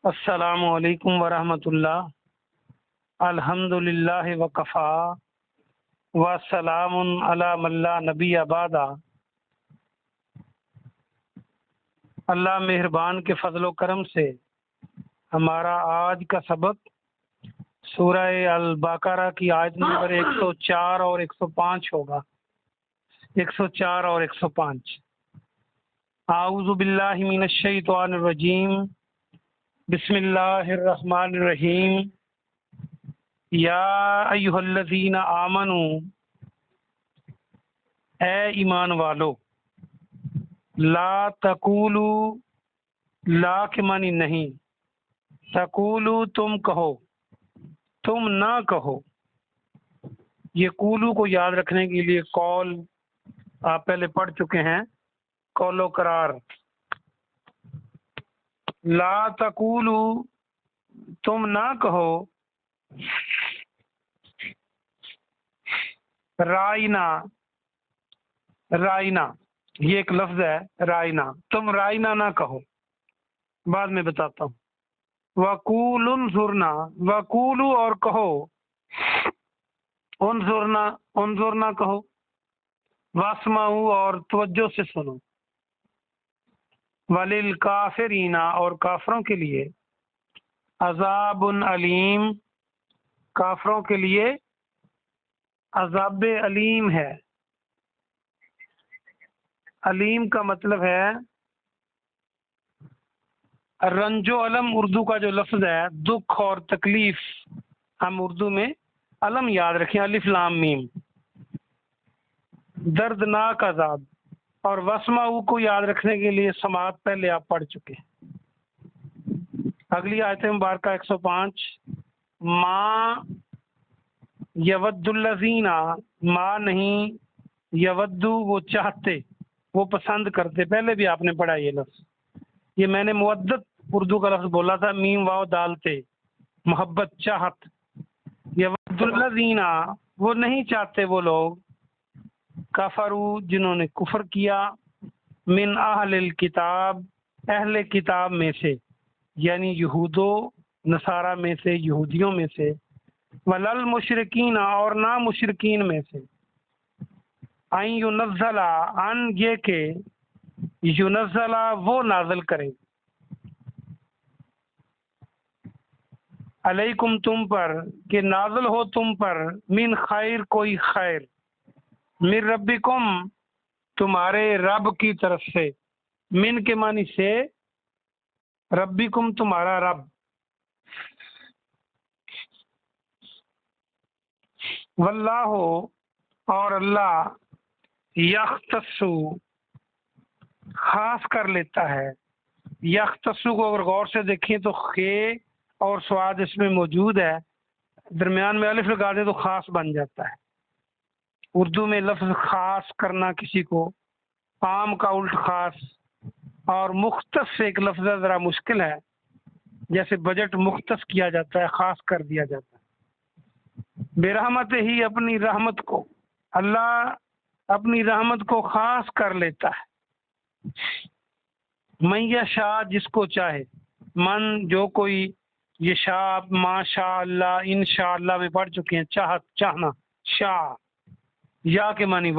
السلام علیکم ورحمۃ اللہ۔ الحمد للہ وکفا وسلام علی من لا نبی بعد۔ اللہ مہربان کے فضل و کرم سے ہمارا آج کا سبق سورہ البقرہ کی آیت نمبر 104 اور 105 ہوگا۔ 104 اور 105۔ اعوذ باللہ من الشیطان الرجیم، بسم اللہ الرحمن الرحیم۔ یا ایھا الذین آمنوا، اے ایمان والو، لا تقولوا، لا کے معنی نہیں، تقولوا تم کہو، تم نہ کہو۔ یہ قولو کو یاد رکھنے کے لیے قول آپ پہلے پڑھ چکے ہیں، قول و قرار۔ لا تقولوا تم نہ کہو، رائنا، رائنا یہ ایک لفظ ہے، رائنا، تم رائنا نہ کہو، بعد میں بتاتا ہوں۔ وقول انظرنا، وقولو اور کہو، انظرنا، انظرنا کہو، واسمعوا اور توجہ سے سنو، وللکافرین اور کافروں کے لیے، عذاب علیم، کافروں کے لیے عذاب علیم ہے۔ علیم کا مطلب ہے رنج و الم، اردو کا جو لفظ ہے دکھ اور تکلیف، ہم اردو میں علم یاد رکھیں، الف لام میم، دردناک عذاب۔ اور وسمعوا کو یاد رکھنے کے لیے سماعت پہلے آپ پڑھ چکے ہیں۔ اگلی آیت مبارکہ 105، ما یود الذین، ما نہیں، یودو وہ چاہتے، وہ پسند کرتے، پہلے بھی آپ نے پڑھا یہ لفظ، یہ میں نے مودت اردو کا لفظ بولا تھا، میم واو ڈالتے، محبت، چاہت۔ یود الذین وہ نہیں چاہتے وہ لوگ، کفروا جنہوں نے کفر کیا، من اہل الکتاب اہل کتاب میں سے، یعنی یہود و نصارہ میں سے، یہودیوں میں سے، ولل مشرکین اور نہ مشرکین میں سے، ان ینزل ان یہ کہ ینزل وہ نازل کرے، علیکم تم پر کہ نازل ہو تم پر، من خیر کوئی خیر، من ربکم تمہارے رب کی طرف سے، من کے معنی سے، ربکم تمہارا رب، واللہ اور اللہ، یختص خاص کر لیتا ہے۔ یختص کو اگر غور سے دیکھیں تو خے اور سواد اس میں موجود ہے، درمیان میں الف لگا دیں تو خاص بن جاتا ہے۔ اردو میں لفظ خاص کرنا کسی کو، عام کا الٹ خاص، اور مختص ایک لفظ ذرا مشکل ہے، جیسے بجٹ مختص کیا جاتا ہے، خاص کر دیا جاتا ہے۔ برحمت ہی اپنی رحمت کو، اللہ اپنی رحمت کو خاص کر لیتا ہے، من یشاء جس کو چاہے، من جو کوئی، یشاء ما شاء اللہ، ان شاء اللہ میں پڑھ چکے ہیں، چاہت، چاہنا، شاء، یا کے معنی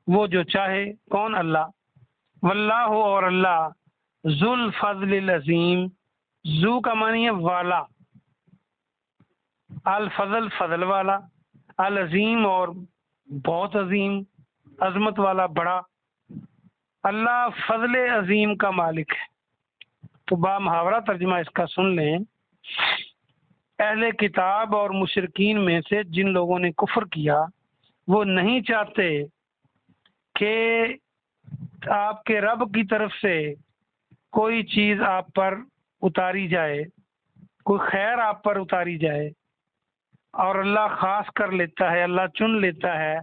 وہ جو چاہے، کون؟ اللہ۔ واللہ اور اللہ، ذو الفضل العظیم، ذو کا معنی ہے والا، الفضل فضل والا، العظیم اور بہت عظیم، عظمت والا، بڑا، اللہ فضل عظیم کا مالک ہے۔ تو با محاورہ ترجمہ اس کا سن لیں۔ اہل کتاب اور مشرکین میں سے جن لوگوں نے کفر کیا، وہ نہیں چاہتے کہ آپ کے رب کی طرف سے کوئی چیز آپ پر اتاری جائے، کوئی خیر آپ پر اتاری جائے، اور اللہ خاص کر لیتا ہے، اللہ چن لیتا ہے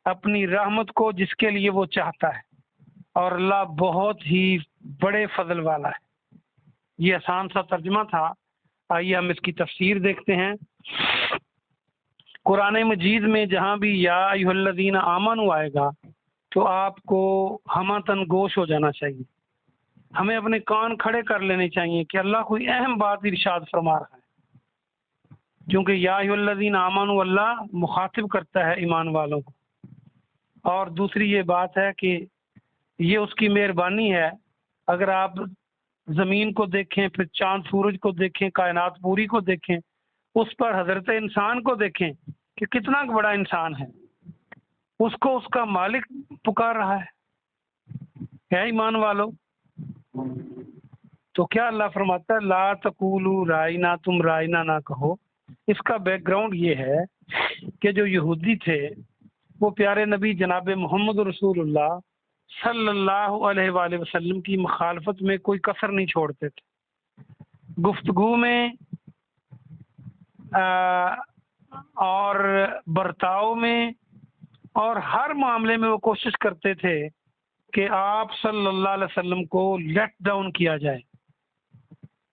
اپنی رحمت کو جس کے لیے وہ چاہتا ہے، اور اللہ بہت ہی بڑے فضل والا ہے۔ یہ آسان سا ترجمہ تھا، آئیے ہم اس کی تفسیر دیکھتے ہیں۔ قرآن مجید میں جہاں بھی یا ایھا الذین آمنوا آئے گا تو آپ کو ہمتاً گوش ہو جانا چاہیے۔ ہمیں اپنے کان کھڑے کر لینے چاہیے کہ اللہ کوئی اہم بات ارشاد فرما رہا ہے، کیونکہ یا ایھا الذین آمنوا اللہ مخاطب کرتا ہے ایمان والوں کو۔ اور دوسری یہ بات ہے کہ یہ اس کی مہربانی ہے، اگر آپ زمین کو دیکھیں، پھر چاند سورج کو دیکھیں، کائنات پوری کو دیکھیں، اس پر حضرت انسان کو دیکھیں کہ کتنا بڑا انسان ہے، اس کو اس کا مالک پکار رہا ہے ایمان والو۔ تو کیا اللہ فرماتا ہے لا تقولوا رائنا، تم رائنا نہ کہو۔ اس کا بیک گراؤنڈ یہ ہے کہ جو یہودی تھے وہ پیارے نبی جناب محمد رسول اللہ صلی اللہ علیہ وآلہ وسلم کی مخالفت میں کوئی کسر نہیں چھوڑتے تھے، گفتگو میں اور برتاؤ میں اور ہر معاملے میں وہ کوشش کرتے تھے کہ آپ صلی اللہ علیہ وسلم کو لیٹ ڈاؤن کیا جائے،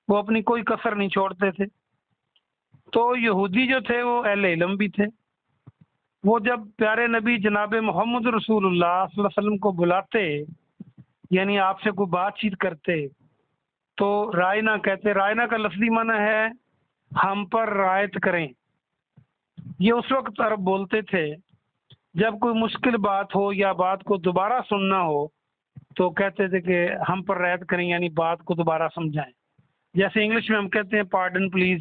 وہ اپنی کوئی کسر نہیں چھوڑتے تھے۔ تو یہودی جو تھے وہ اہل علم بھی تھے، وہ جب پیارے نبی جناب محمد رسول اللہ صلی اللہ علیہ وسلم کو بلاتے، یعنی آپ سے کوئی بات چیت کرتے، تو رائنا کہتے۔ رائنا کا لفظی معنی ہے ہم پر رعایت کریں۔ یہ اس وقت عرب بولتے تھے جب کوئی مشکل بات ہو یا بات کو دوبارہ سننا ہو تو کہتے تھے کہ ہم پر رعایت کریں، یعنی بات کو دوبارہ سمجھائیں۔ جیسے انگلش میں ہم کہتے ہیں پارڈن پلیز۔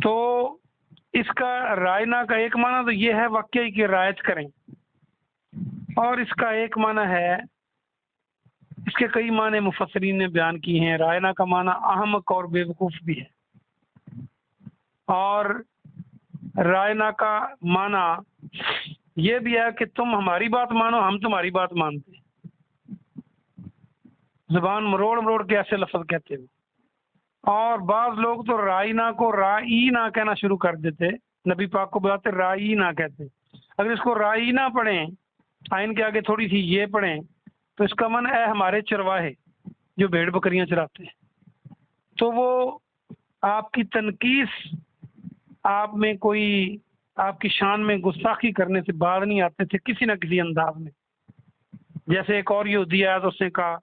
تو اس کا رائنا کا ایک معنی تو یہ ہے واقعی کہ رعایت کریں، اور اس کا ایک معنی ہے، اس کے کئی معنی مفسرین نے بیان کی ہیں۔ رائنا کا معنی احمق اور بے وقوف بھی ہے، اور رائنا کا معنی یہ بھی ہے کہ تم ہماری بات مانو، ہم تمہاری بات مانتے ہیں۔ زبان مروڑ مروڑ کے ایسے لفظ کہتے ہیں۔ اور بعض لوگ تو رائنا کو رائی نہ کہنا شروع کر دیتے، نبی پاک کو بلاتے رائی نہ کہتے۔ اگر اس کو رائی نہ پڑھیں، آئین کے آگے تھوڑی سی یہ پڑھیں، تو اس کا معنی ہے ہمارے چرواہے جو بھیڑ بکریاں چراتے ہیں۔ تو وہ آپ کی تنقیص، آپ میں کوئی آپ کی شان میں گستاخی کرنے سے باز نہیں آتے تھے کسی نہ کسی انداز میں۔ جیسے ایک اور یہودی آیا تو اس نے کہا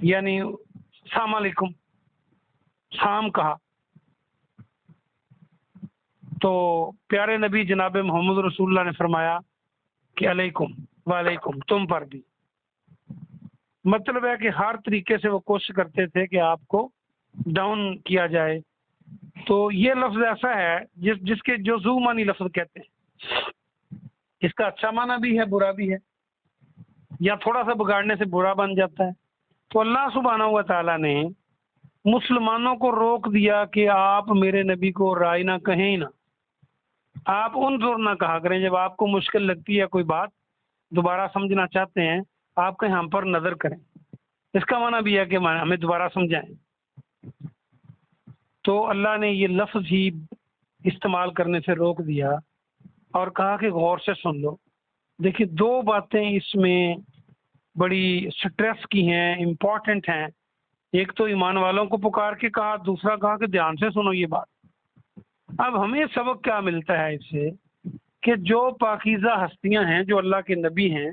یعنی السلام علیکم، سلام کہا، تو پیارے نبی جناب محمد رسول اللہ نے فرمایا کہ علیکم وعلیکم، تم پر بھی۔ مطلب ہے کہ ہر طریقے سے وہ کوشش کرتے تھے کہ آپ کو ڈاؤن کیا جائے۔ تو یہ لفظ ایسا ہے جس کے جو زو معنی لفظ کہتے ہیں، اس کا اچھا معنی بھی ہے برا بھی ہے، یا تھوڑا سا بگاڑنے سے برا بن جاتا ہے۔ تو اللہ سبحانہ و تعالیٰ نے مسلمانوں کو روک دیا کہ آپ میرے نبی کو رائے نہ کہیں نہ، آپ انظر نہ کہا کریں۔ جب آپ کو مشکل لگتی ہے کوئی بات دوبارہ سمجھنا چاہتے ہیں، آپ کہیں ہم پر نظر کریں، اس کا معنی بھی ہے کہ ہمیں دوبارہ سمجھائیں۔ تو اللہ نے یہ لفظ ہی استعمال کرنے سے روک دیا اور کہا کہ غور سے سن لو۔ دیکھیے دو باتیں اس میں بڑی سٹریس کی ہیں، امپورٹنٹ ہیں۔ ایک تو ایمان والوں کو پکار کے کہا، دوسرا کہا کہ دھیان سے سنو یہ بات۔ اب ہمیں سبق کیا ملتا ہے اس سے کہ جو پاکیزہ ہستیاں ہیں، جو اللہ کے نبی ہیں،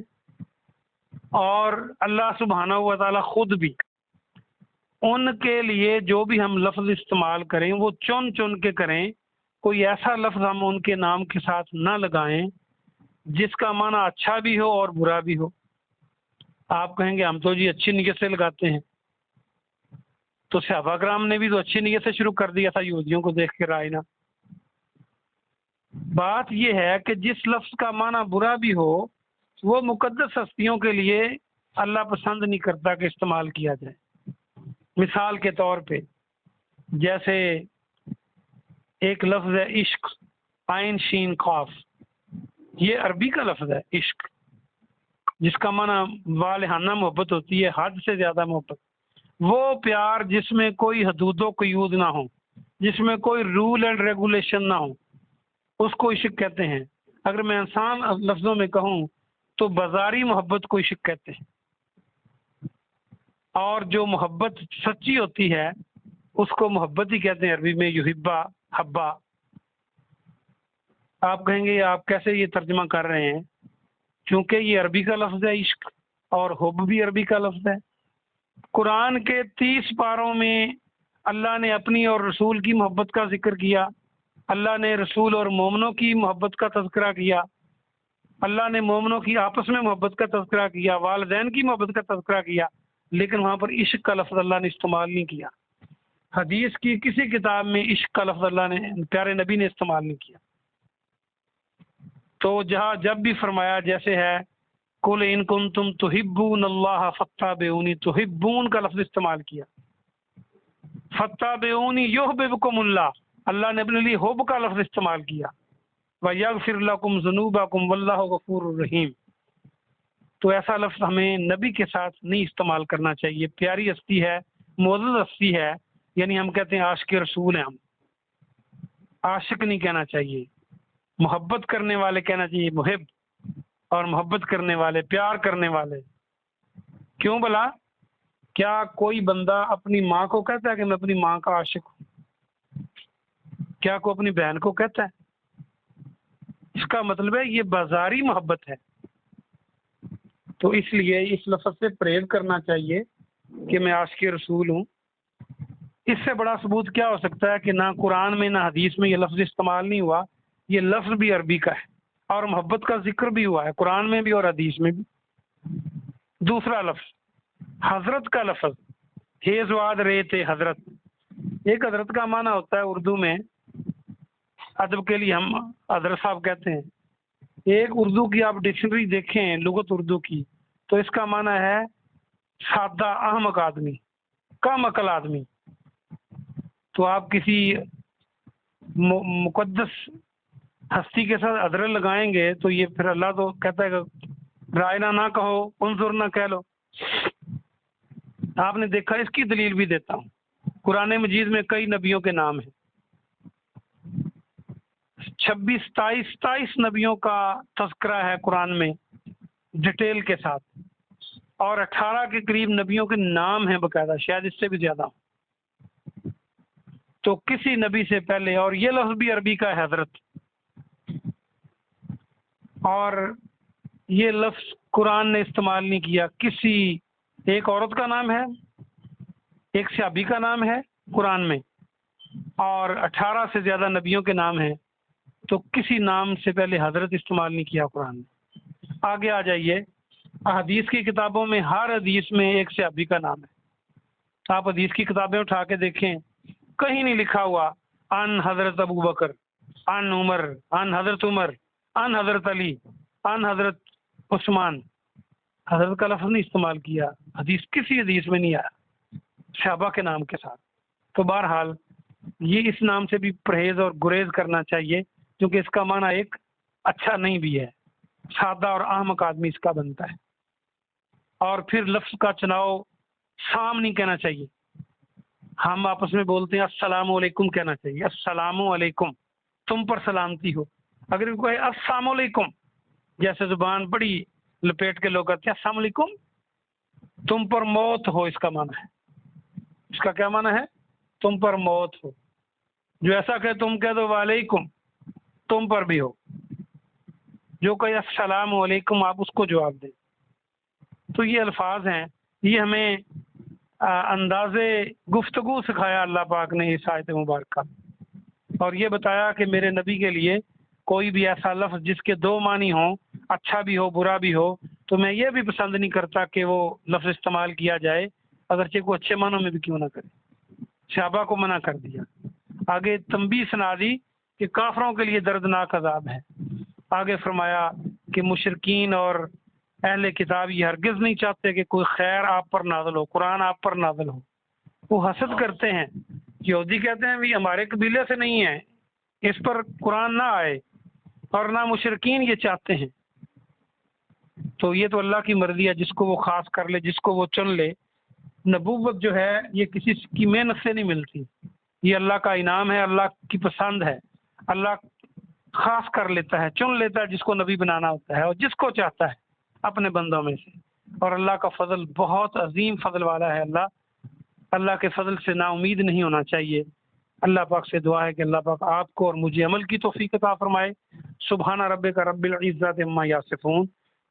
اور اللہ سبحانہ و تعالیٰ خود بھی، ان کے لیے جو بھی ہم لفظ استعمال کریں وہ چن چن کے کریں۔ کوئی ایسا لفظ ہم ان کے نام کے ساتھ نہ لگائیں جس کا معنی اچھا بھی ہو اور برا بھی ہو۔ آپ کہیں گے ہم تو جی اچھی نیت سے لگاتے ہیں، تو صحابہ کرام نے بھی تو اچھی نیت سے شروع کر دیا تھا یہودیوں کو دیکھ کے رائنا۔ بات یہ ہے کہ جس لفظ کا معنی برا بھی ہو وہ مقدس ہستیوں کے لیے اللہ پسند نہیں کرتا کہ استعمال کیا جائے۔ مثال کے طور پہ جیسے ایک لفظ ہے عشق، عین شین قاف، یہ عربی کا لفظ ہے عشق، جس کا معنی والہانہ محبت ہوتی ہے، حد سے زیادہ محبت، وہ پیار جس میں کوئی حدود و قیود نہ ہو، جس میں کوئی رول اینڈ ریگولیشن نہ ہو، اس کو عشق کہتے ہیں۔ اگر میں آسان لفظوں میں کہوں تو بازاری محبت کو عشق کہتے ہیں، اور جو محبت سچی ہوتی ہے اس کو محبت ہی کہتے ہیں، عربی میں یحبا حبا۔ آپ کہیں گے آپ کیسے یہ ترجمہ کر رہے ہیں؟ چونکہ یہ عربی کا لفظ ہے عشق، اور حب بھی عربی کا لفظ ہے۔ قرآن کے 30 پاروں میں اللہ نے اپنی اور رسول کی محبت کا ذکر کیا، اللہ نے رسول اور مومنوں کی محبت کا تذکرہ کیا، اللہ نے مومنوں کی آپس میں محبت کا تذکرہ کیا، والدین کی محبت کا تذکرہ کیا، لیکن وہاں پر عشق کا لفظ اللہ نے استعمال نہیں کیا۔ حدیث کی کسی کتاب میں عشق کا لفظ اللہ نے، پیارے نبی نے استعمال نہیں کیا۔ تو جہاں جب بھی فرمایا جیسے ہے قل ان کنتم تحبون اللہ فاتبعونی، تحبون کا لفظ استعمال کیا، فاتبعونی یحببکم اللہ، اللہ نے اپنے لیے حب کا لفظ استعمال کیا، وَيَغْفِرْ لَكُمْ ذُنُوبَكُمْ وَاللَّهُ غَفُورٌ رَحِيمٌ۔ تو ایسا لفظ ہمیں نبی کے ساتھ نہیں استعمال کرنا چاہیے۔ پیاری ہستی ہے، معزز ہستی ہے، یعنی ہم کہتے ہیں عاشق رسول ہیں، ہم عاشق نہیں کہنا چاہیے، محبت کرنے والے کہنا چاہیے، محب، اور محبت کرنے والے، پیار کرنے والے۔ کیوں بلا؟ کیا کوئی بندہ اپنی ماں کو کہتا ہے کہ میں اپنی ماں کا عاشق ہوں؟ کیا کوئی اپنی بہن کو کہتا ہے؟ اس کا مطلب ہے یہ بازاری محبت ہے۔ تو اس لیے اس لفظ سے پرہیز کرنا چاہیے کہ میں عاشق رسول ہوں۔ اس سے بڑا ثبوت کیا ہو سکتا ہے کہ نہ قرآن میں نہ حدیث میں یہ لفظ استعمال نہیں ہوا، یہ لفظ بھی عربی کا ہے اور محبت کا ذکر بھی ہوا ہے قرآن میں بھی اور حدیث میں بھی۔ دوسرا لفظ حضرت کا لفظ، ہیز واد ریت حضرت، ایک حضرت کا معنی ہوتا ہے اردو میں، ادب کے لیے ہم حضرت صاحب کہتے ہیں۔ ایک اردو کی آپ ڈکشنری دیکھیں، لغت اردو کی، تو اس کا معنی ہے سادہ احمق آدمی، کم عقل آدمی۔ تو آپ کسی مقدس ہستی کے ساتھ حضرت لگائیں گے تو یہ پھر اللہ تو کہتا ہے کہ رائنا نہ کہو، انظر نہ کہہ لو۔ آپ نے دیکھا، اس کی دلیل بھی دیتا ہوں، قرآن مجید میں کئی نبیوں کے نام ہیں، 27 نبیوں کا تذکرہ ہے قرآن میں ڈیٹیل کے ساتھ، اور 18 کے قریب نبیوں کے نام ہیں باقاعدہ، شاید اس سے بھی زیادہ۔ تو کسی نبی سے پہلے، اور یہ لفظ بھی عربی کا ہے حضرت، اور یہ لفظ قرآن نے استعمال نہیں کیا۔ کسی ایک عورت کا نام ہے، ایک صحابی کا نام ہے قرآن میں، اور 18 سے زیادہ نبیوں کے نام ہیں، تو کسی نام سے پہلے حضرت استعمال نہیں کیا قرآن نے۔ آگے آ جائیے، حدیث کی کتابوں میں ہر حدیث میں ایک صحابی کا نام ہے۔ آپ حدیث کی کتابیں اٹھا کے دیکھیں، کہیں نہیں لکھا ہوا ان حضرت ابو بکر، ان عمر، ان حضرت عمر، ان حضرت علی، ان حضرت عثمان۔ حضرت کا لفظ نہیں استعمال کیا، حدیث کسی حدیث میں نہیں آیا صحابہ کے نام کے ساتھ۔ تو بہرحال یہ اس نام سے بھی پرہیز اور گریز کرنا چاہیے، کیونکہ اس کا معنی ایک اچھا نہیں بھی ہے، سادہ اور احمق آدمی اس کا بنتا ہے۔ اور پھر لفظ کا چناؤ سام نہیں کہنا چاہیے، ہم آپس میں بولتے ہیں السلام علیکم کہنا چاہیے، السلام علیکم، تم پر سلامتی ہو۔ اگر کوئی السلام علیکم، جیسے زبان بڑی لپیٹ کے لوگ کہتے ہیں السلام علیکم، تم پر موت ہو، اس کا معنی ہے، اس کا کیا معنی ہے؟ تم پر موت ہو۔ جو ایسا کہ تم کہہ دو وعلیکم، تم پر بھی ہو۔ جو کہ السلام علیکم، آپ اس کو جواب دیں۔ تو یہ الفاظ ہیں، یہ ہمیں انداز گفتگو سکھایا اللہ پاک نے اس آیت مبارکہ، اور یہ بتایا کہ میرے نبی کے لیے کوئی بھی ایسا لفظ جس کے دو معنی ہوں، اچھا بھی ہو برا بھی ہو، تو میں یہ بھی پسند نہیں کرتا کہ وہ لفظ استعمال کیا جائے، اگرچہ کو اچھے معنوں میں بھی کیوں نہ کرے۔ صحابہ کو منع کر دیا۔ آگے تنبیہ سنا دی کہ کافروں کے لیے دردناک عذاب ہے۔ آگے فرمایا کہ مشرکین اور اہل کتاب یہ ہرگز نہیں چاہتے کہ کوئی خیر آپ پر نازل ہو، قرآن آپ پر نازل ہو۔ وہ حسد کرتے ہیں، یہودی کہتے ہیں بھی ہمارے قبیلے سے نہیں ہے، اس پر قرآن نہ آئے، اور نہ مشرکین یہ چاہتے ہیں۔ تو یہ تو اللہ کی مرضی ہے، جس کو وہ خاص کر لے، جس کو وہ چن لے۔ نبوت جو ہے یہ کسی کی محنت سے نہیں ملتی، یہ اللہ کا انعام ہے، اللہ کی پسند ہے۔ اللہ خاص کر لیتا ہے، چن لیتا ہے جس کو نبی بنانا ہوتا ہے، اور جس کو چاہتا ہے اپنے بندوں میں سے۔ اور اللہ کا فضل بہت عظیم فضل والا ہے۔ اللہ کے فضل سے نا امید نہیں ہونا چاہیے۔ اللہ پاک سے دعا ہے کہ اللہ پاک آپ کو اور مجھے عمل کی توفیق عطا فرمائے۔ سبحان ربک رب العزت عما یصفون